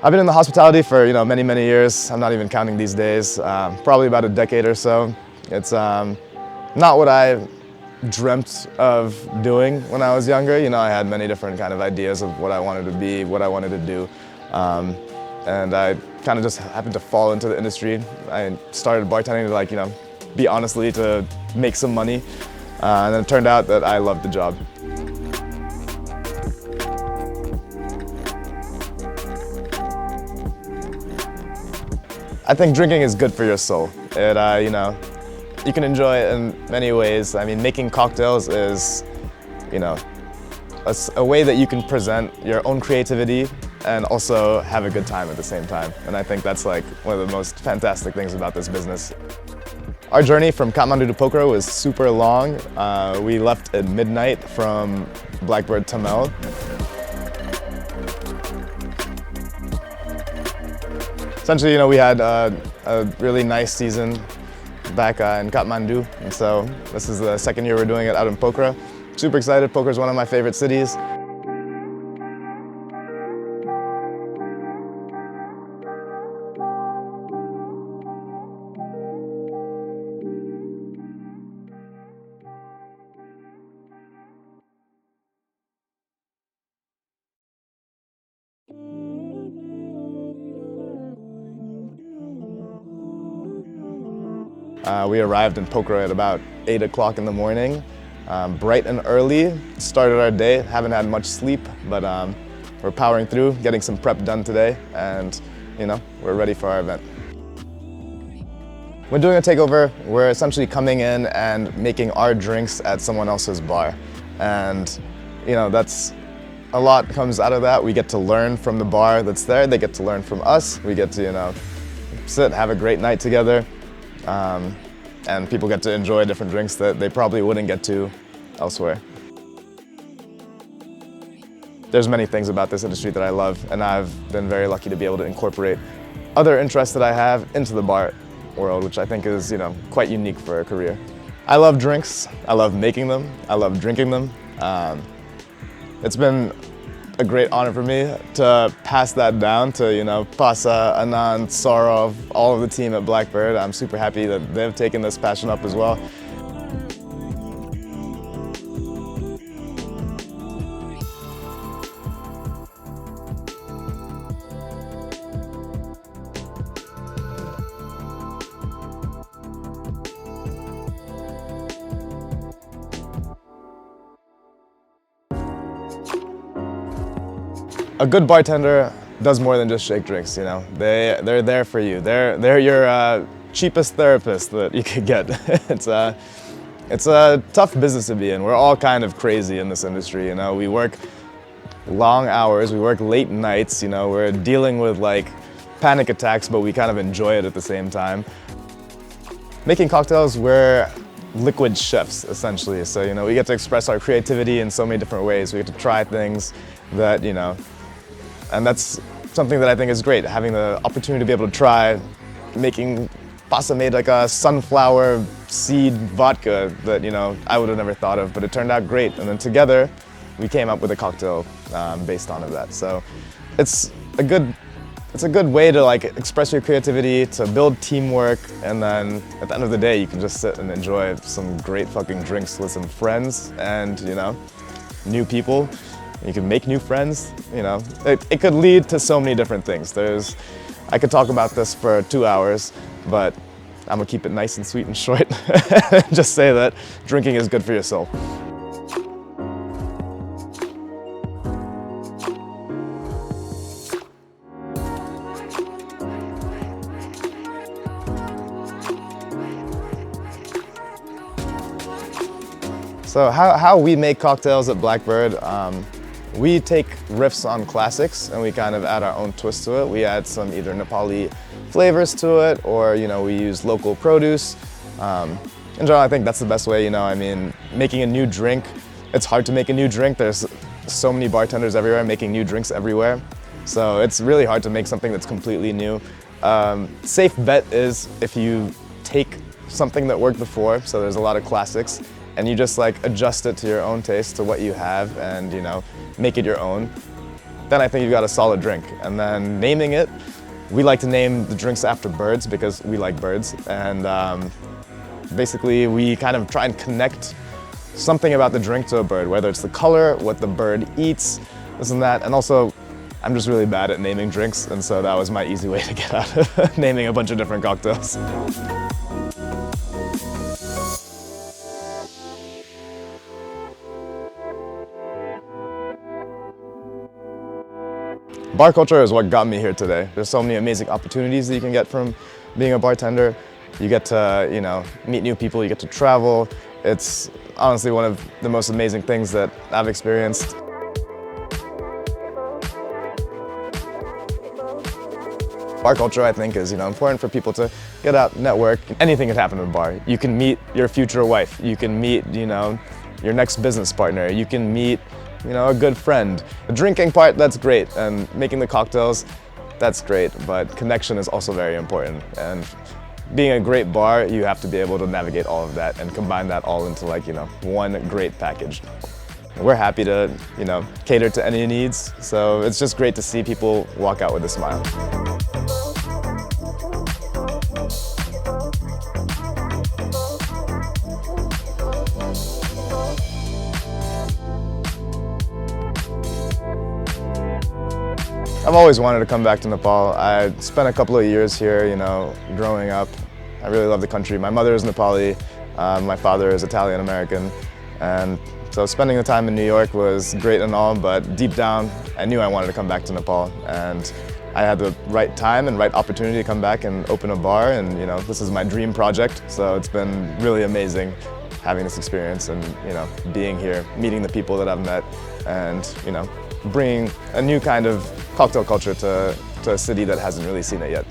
I've been in the hospitality for many years. I'm not even counting these days. Probably about a decade or so. It's not what I dreamt of doing when I was younger. I had many different kind of ideas of what I wanted to be, what I wanted to do, and I kind of just happened to fall into the industry. I started bartending to be honestly to make some money, and then it turned out that I loved the job. I think drinking is good for your soul. You can enjoy it in many ways. I mean, making cocktails is, a way that you can present your own creativity and also have a good time at the same time. And I think that's one of the most fantastic things about this business. Our journey from Kathmandu to Pokhara was super long. We left at midnight from Blackbird Tamil. Essentially, we had a really nice season back in Kathmandu, and so this is the second year we're doing it out in Pokhara. Super excited. Pokhara is one of my favorite cities. We arrived in Pokhara at about 8 o'clock in the morning, bright and early. Started our day, haven't had much sleep, but we're powering through, getting some prep done today, and we're ready for our event. When doing a takeover, we're essentially coming in and making our drinks at someone else's bar. And that's a lot comes out of that. We get to learn from the bar that's there, they get to learn from us. We get to sit, have a great night together. And people get to enjoy different drinks that they probably wouldn't get to elsewhere. There's many things about this industry that I love, and I've been very lucky to be able to incorporate other interests that I have into the bar world, which I think is quite unique for a career. I love drinks, I love making them, I love drinking them. It's been a great honor for me to pass that down to Pasa, Anand, Saurav, all of the team at Blackbird. I'm super happy that they've taken this passion up as well. A good bartender does more than just shake drinks, They're there for you. They're your cheapest therapist that you could get. It's a tough business to be in. We're all kind of crazy in this industry, We work long hours, we work late nights, We're dealing with panic attacks, but we kind of enjoy it at the same time. Making cocktails, we're liquid chefs, essentially. So, we get to express our creativity in so many different ways. We get to try things that, and that's something that I think is great, having the opportunity to be able to try making Pasa made a sunflower seed vodka that, I would have never thought of, but it turned out great. And then together, we came up with a cocktail based on that. So it's a good way to express your creativity, to build teamwork, and then at the end of the day, you can just sit and enjoy some great fucking drinks with some friends and, new people. You can make new friends, It could lead to so many different things. I could talk about this for 2 hours, but I'm gonna keep it nice and sweet and short. Just say that drinking is good for your soul. So how we make cocktails at Blackbird, we take riffs on classics and we kind of add our own twist to it. We add some either Nepali flavors to it, or we use local produce. In general, I think that's the best way, I mean, making a new drink, it's hard to make a new drink. There's so many bartenders everywhere making new drinks everywhere. So it's really hard to make something that's completely new. Safe bet is if you take something that worked before, so there's a lot of classics, and you just like adjust it to your own taste, to what you have, and make it your own, then I think you've got a solid drink. And then naming it, we like to name the drinks after birds because we like birds, and basically we kind of try and connect something about the drink to a bird, whether it's the color, what the bird eats, this and that. And also, I'm just really bad at naming drinks, and so that was my easy way to get out of naming a bunch of different cocktails. Bar culture is what got me here today. There's so many amazing opportunities that you can get from being a bartender. You get to, meet new people, you get to travel. It's honestly one of the most amazing things that I've experienced. Bar culture, I think, is important for people to get out, network. Anything can happen in a bar. You can meet your future wife. You can meet, your next business partner. You can meet, a good friend. The drinking part, that's great, and making the cocktails, that's great, but connection is also very important. And being a great bar, you have to be able to navigate all of that and combine that all into one great package. We're happy to, cater to any needs, so it's just great to see people walk out with a smile. I've always wanted to come back to Nepal. I spent a couple of years here, growing up. I really love the country. My mother is Nepali, my father is Italian-American, and so spending the time in New York was great and all, but deep down, I knew I wanted to come back to Nepal, and I had the right time and right opportunity to come back and open a bar, and this is my dream project, so it's been really amazing having this experience and being here, meeting the people that I've met, and bringing a new kind of cocktail culture to a city that hasn't really seen it yet.